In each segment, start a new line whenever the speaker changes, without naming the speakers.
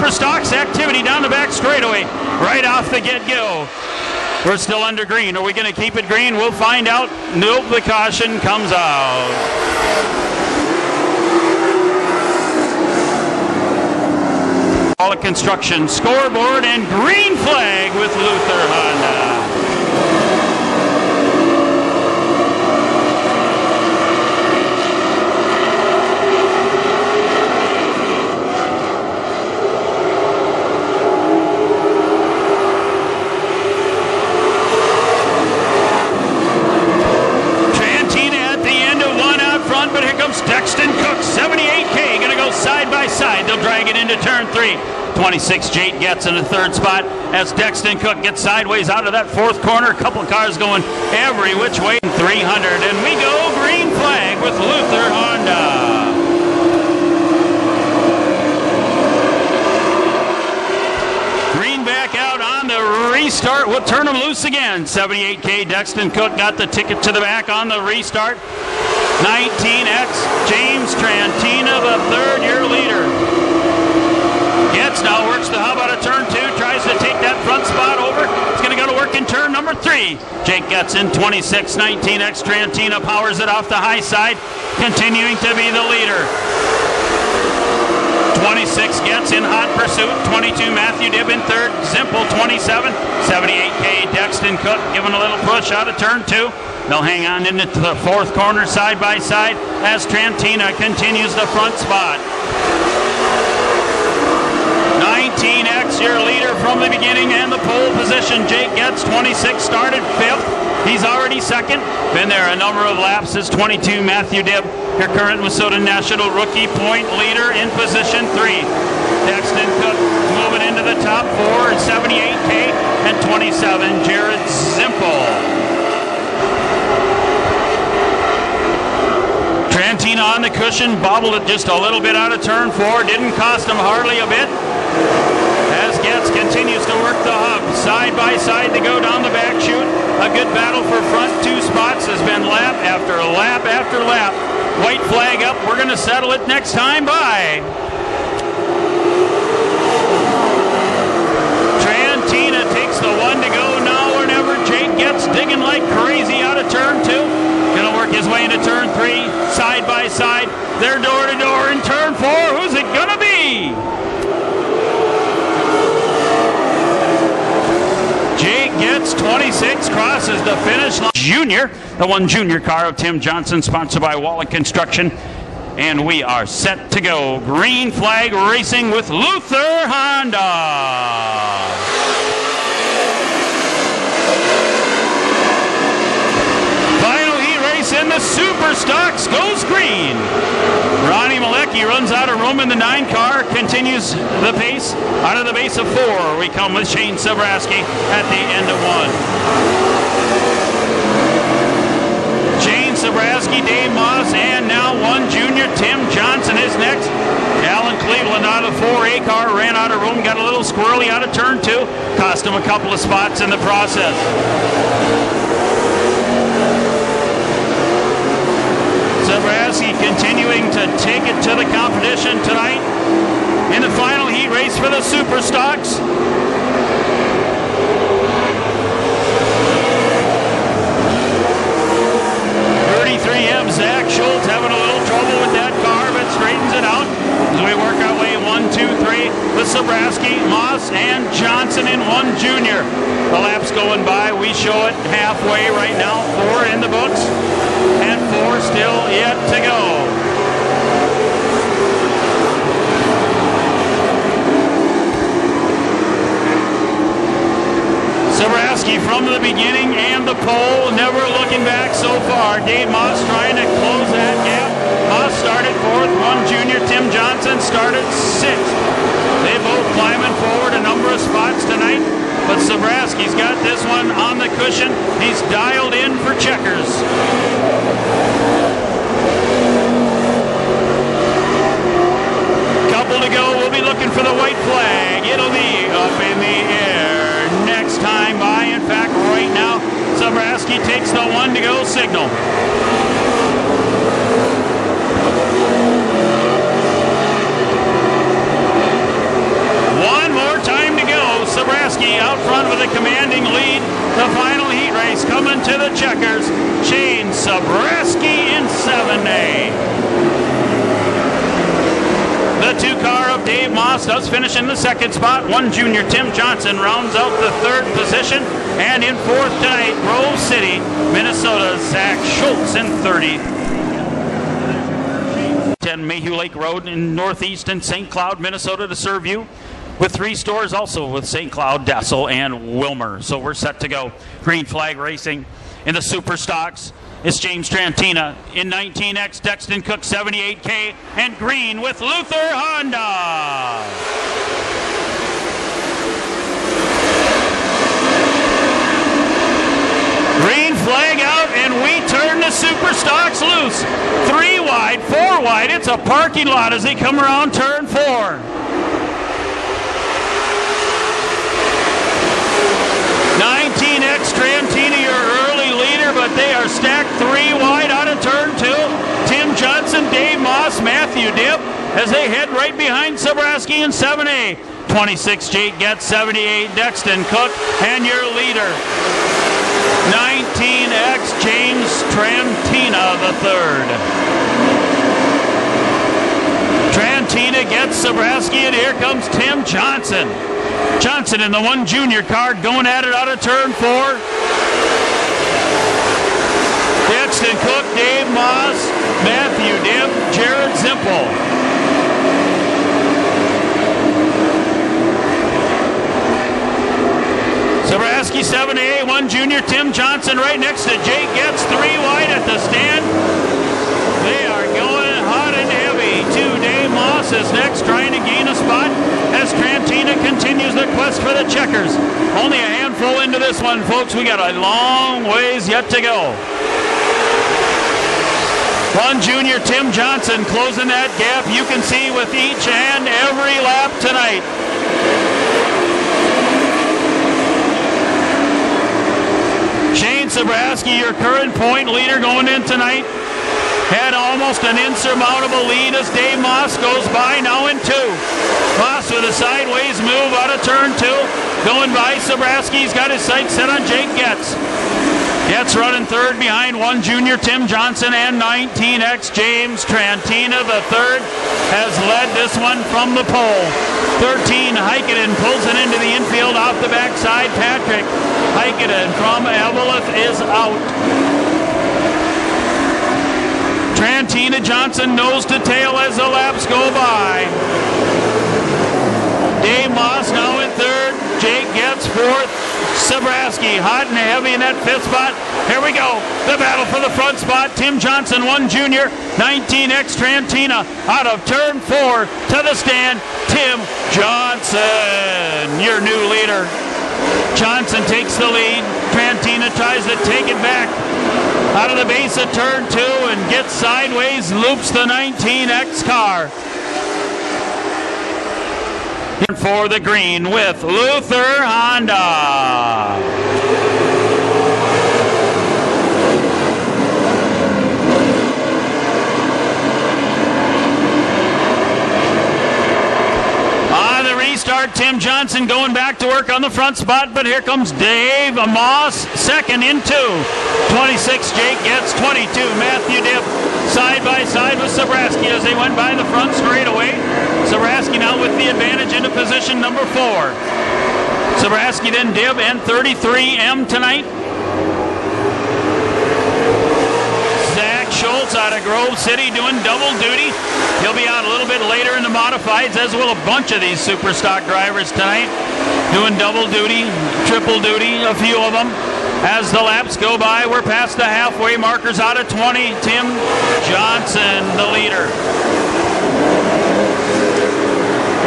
super stocks activity down the back straightaway, right off the get-go. We're still under green. Are we going to keep it green? We'll find out. Nope, the caution comes out. All the construction scoreboard and green flag with Luther Honda. Dexton Cook, 78K, going to go side by side. They'll drag it into turn 3. 26 Jake gets in the third spot as Dexton Cook gets sideways out of that fourth corner. A couple of cars going every which way. 300, and we go green flag with Luther Honda. Green back out on the restart. We'll turn them loose again. 78K, Dexton Cook got the ticket to the back on the restart. 19X, James Trantina, the third-year leader. Gets now, works the hub out of turn 2, tries to take that front spot over. It's going to go to work in turn number 3. Jake gets in 26, 19X, Trantina powers it off the high side, continuing to be the leader. 26 gets in hot pursuit. 22 Matthew Dibb in third. Zimple 27. 78K Dexton Cook giving a little push out of turn 2. They'll hang on into the fourth corner side by side as Trantina continues the front spot. 19X, your leader from the beginning and the pole position. Jake gets 26, started 5th. He's already second. Been there a number of laps as 22 Matthew Dibb, your current WISSOTA National Rookie Point leader in position 3. Dexton Cook moving into the top 4 at 78K and 27 Jared Zimple. Trantina on the cushion, bobbled it just a little bit out of turn 4. Didn't cost him hardly a bit. As Getz continues to work the hub. Side by side they go down the back chute. A good battle for front 2 spots has been lap after lap after lap. White flag up. We're going to settle it next time by. Trantina takes the 1 to go now or never. Jake Getz digging like crazy out of turn 2. Going to work his way into turn 3, side by side. They're door to door in turn 4. Who's it going to be? Jake Getz 26 crosses the finish line. Junior, the 1 junior car of Tim Johnson, sponsored by Wallet Construction. And we are set to go. Green flag racing with Luther Honda. In the super stocks goes green. Ronnie Malecki runs out of room in the 9 car, continues the pace. Out of the base of 4, we come with Shane Sabraski at the end of 1. Shane Sabraski, Dave Moss, and now 1 junior, Tim Johnson is next. Alan Cleveland out of 4A car, ran out of room, got a little squirrely out of turn 2, cost him a couple of spots in the process. Sabraski continuing to take it to the competition tonight in the final heat race for the Super Stocks. M Zach Schultz having a little trouble with that car, but straightens it out as we work our way 1, 2, 3 with Sabraski, Moss, and Johnson in 1 junior. The lap's going by. We show it halfway right now. 4 in the books and 4 still yet to go. Sabraski from the beginning and the pole, never looking back so far. Dave Moss trying to close that gap. Moss started 4th, 1 junior. Tim Johnson started 6th. They both climbing forward a number of spots tonight, but Sabraski's got this one on the cushion. He's dialed in for checkers. Couple to go. We'll be looking for the white flag. It'll be up in the air. Next time by, in fact, right now, Sabraski takes the 1 to go signal. Zabrowski out front with a commanding lead. The final heat race coming to the checkers. Shane Zabrowski in 7A. The 2-car of Dave Moss does finish in the second spot. 1 junior Tim Johnson rounds out the third position. And in fourth tonight, Grove City, Minnesota, Zach Schultz in 30. 10 Mayhew Lake Road in Northeast and St. Cloud, Minnesota to serve you. With 3 stores also with St. Cloud, Dassel, and Wilmer. So we're set to go. Green flag racing in the Super Stocks. It's James Trantina in 19X, Dexton Cook 78K, and green with Luther Honda. Green flag out, and we turn the Super Stocks loose. 3 wide, 4 wide. It's a parking lot as they come around turn 4. 19X Trantina, your early leader, but they are stacked 3 wide out of turn 2. Tim Johnson, Dave Moss, Matthew Dipp as they head right behind Zabrowski in 7A. 26 Jake Getz, 78 Dexton Cook, and your leader, 19X James Trantina the third. Trantina gets Zabrowski, and here comes Tim Johnson. Johnson in the 1 junior car going at it out of turn 4. Dexton Cook, Dave Moss, Matthew Dibb, Jared Zimpel. Zabrowski 7A, 1 junior Tim Johnson right next to Jake Getz, 3 wide at the stand. They are going hot and heavy. 2 Dave Moss is next, trying to gain a spot as Trantina continues their quest for the checkers. Only a handful into this one, folks. We got a long ways yet to go. 1 junior Tim Johnson closing that gap, you can see, with each and every lap tonight. Shane Zabrowski, your current point leader going in tonight, had almost an insurmountable lead as Dave Moss goes by now in 2. Moss with a sideways move out of turn 2. Going by Zabrowski, he's got his sights set on Jake Getz. Getz running third behind 1 junior Tim Johnson, and 19X James Trantina the third has led this one from the pole. 13 Heikkinen pulls it into the infield off the backside. Patrick Heikkinen from Eveleth is out. Trantina Johnson nose to tail as the laps go by. Dave Moss now in third. Jake Getz fourth. Zabrowski hot and heavy in that 5th spot. Here we go. The battle for the front spot. Tim Johnson, 1 junior. 19X Trantina out of turn 4 to the stand. Tim Johnson, your new leader. Johnson takes the lead. Trantina tries to take it back out of the base of turn 2 and gets sideways, loops the 19X car. For the green with Luther Honda. Restart, Tim Johnson going back to work on the front spot, but here comes Dave Moss, second in 2. 26 Jake Getz, 22 Matthew Dipp, side by side with Zabrowski as they went by the front straightaway. Zabrowski now with the advantage into position number 4. Zabrowski then Dibb and 33M tonight. Zach Schultz out of Grove City doing double duty. He'll be out a little bit later in the modifieds, as will a bunch of these super stock drivers tonight, doing double duty, triple duty, a few of them. As the laps go by, we're past the halfway markers out of 20. Tim Johnson, the leader.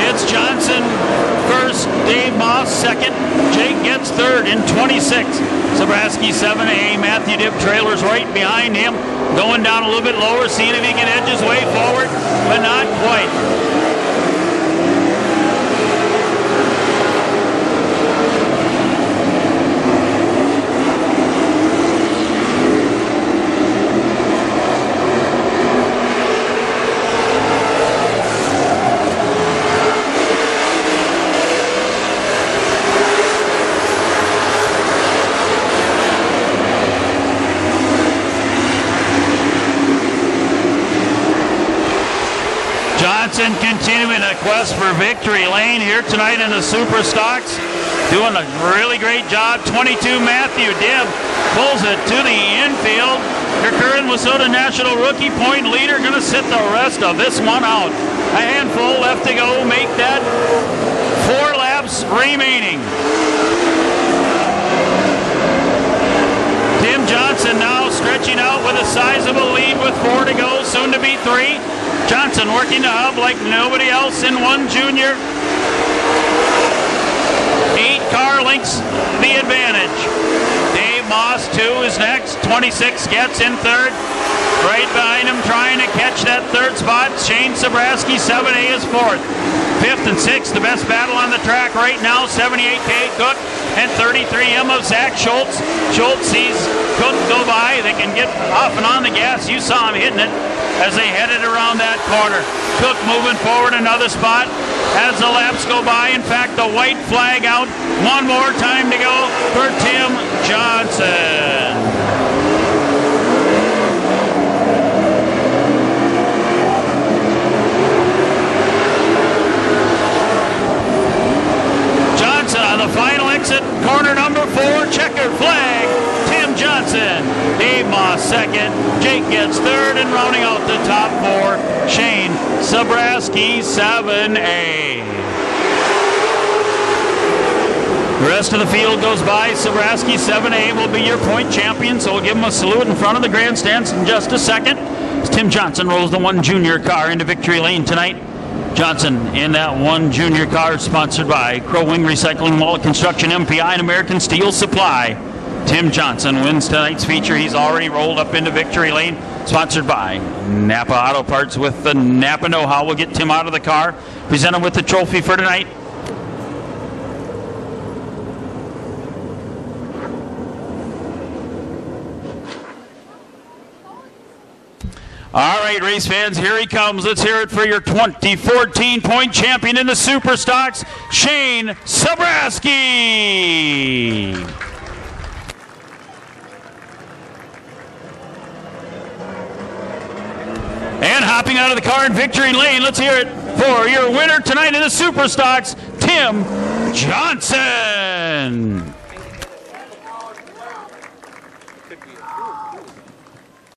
It's Johnson first, Dave Moss second, Jake Getz third in 26. Zabrowski 7A, Matthew Dipp trailers right behind him, going down a little bit lower, seeing if he can edge his way forward, but not quite. Johnson continuing a quest for victory lane here tonight in the Super Stocks. Doing a really great job. 22, Matthew Dibb pulls it to the infield. Your current WISSOTA National Rookie Point leader going to sit the rest of this one out. A handful left to go. Make that 4 laps remaining. Tim Johnson now stretching out with a sizable lead with 4 to go, soon to be 3. Johnson working the hub like nobody else in 1 junior. 8 car lengths the advantage. Dave Moss, 2 is next. 26 gets in 3rd. Right behind him trying to catch that 3rd spot. Shane Sobraski, 7A is 4th. 5th and 6th, the best battle on the track right now. 78K Cook and 33M of Zach Schultz. Schultz sees Cook go by. They can get off and on the gas. You saw him hitting it as they headed around that corner. Cook moving forward another spot as the laps go by. In fact, the white flag out. 1 more time to go for Tim Johnson. On the final exit, corner number 4, checkered flag, Tim Johnson. Dave Moss 2nd, Jake gets 3rd, and rounding out the top 4, Shane Sobraski, 7A. The rest of the field goes by. Sobraski, 7A, will be your point champion, so we'll give him a salute in front of the grandstands in just a second. As Tim Johnson rolls the 1 junior car into victory lane tonight. Johnson in that 1 junior car, sponsored by Crow Wing Recycling, Wall Construction, MPI, and American Steel Supply. Tim Johnson wins tonight's feature. He's already rolled up into victory lane, sponsored by Napa Auto Parts with the Napa know-how. We'll get Tim out of the car, present him with the trophy for tonight. All right, race fans, here he comes. Let's hear it for your 2014 point champion in the Super Stocks, Shane Sobraski. And hopping out of the car in victory lane, let's hear it for your winner tonight in the Super Stocks, Tim Johnson.